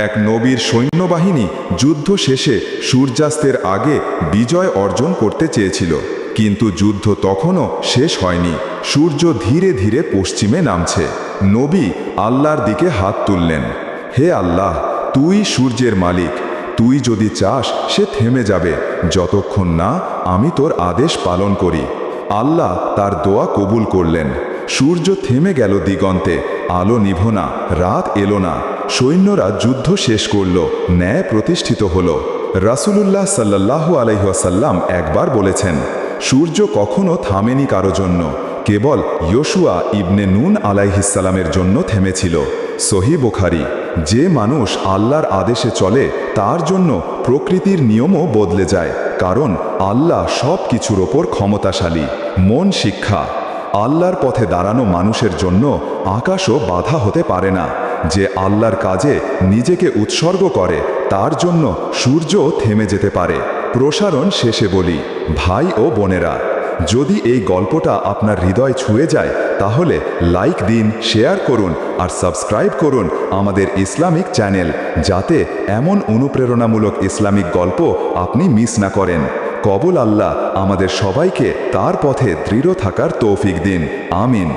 এক নবীর সৈন্যবাহিনী যুদ্ধ শেষে সূর্যাস্তের আগে বিজয় অর্জন করতে চেয়েছিল, কিন্তু যুদ্ধ তখনও শেষ হয়নি। সূর্য ধীরে ধীরে পশ্চিমে নামছে। নবী আল্লাহর দিকে হাত তুললেন। হে আল্লাহ, তুই সূর্যের মালিক। তুই যদি চাস সে থেমে যাবে, যতক্ষণ না আমি তোর আদেশ পালন করি। আল্লাহ তার দোয়া কবুল করলেন। সূর্য থেমে গেল দিগন্তে, আলো নিভ না, রাত এলো না। সৈন্যরা যুদ্ধ শেষ করল, ন্যায় প্রতিষ্ঠিত হল। রাসূলুল্লাহ সাল্লাল্লাহু আলাইহি ওয়াসাল্লাম একবার বলেছেন, সূর্য কখনো থামেনি কারো জন্য, কেবল ইয়োশুয়া ইবনে নুন আলাইহিসসালামের জন্য থেমেছিল। সহিহ বুখারী। যে মানুষ আল্লাহর আদেশে চলে তার জন্য প্রকৃতির নিয়মও বদলে যায়, কারণ আল্লাহ সব কিছুর ওপর ক্ষমতাশালী। মন শিক্ষা। আল্লাহর পথে দাঁড়ানো মানুষের জন্য আকাশও বাধা হতে পারে না। যে আল্লাহর কাজে নিজেকে উৎসর্গ করে তার জন্য সূর্যও থেমে যেতে পারে। প্রসারণ শেষে বলি, ভাই ও বোনেরা, যদি এই গল্পটা আপনার হৃদয় ছুঁয়ে যায় তাহলে লাইক দিন, শেয়ার করুন আর সাবস্ক্রাইব করুন আমাদের ইসলামিক চ্যানেল, যাতে এমন অনুপ্রেরণামূলক ইসলামিক গল্প আপনি মিস না করেন। কবুল আল্লাহ আমাদের সবাইকে তার পথে দৃঢ় থাকার তৌফিক দিন। আমিন।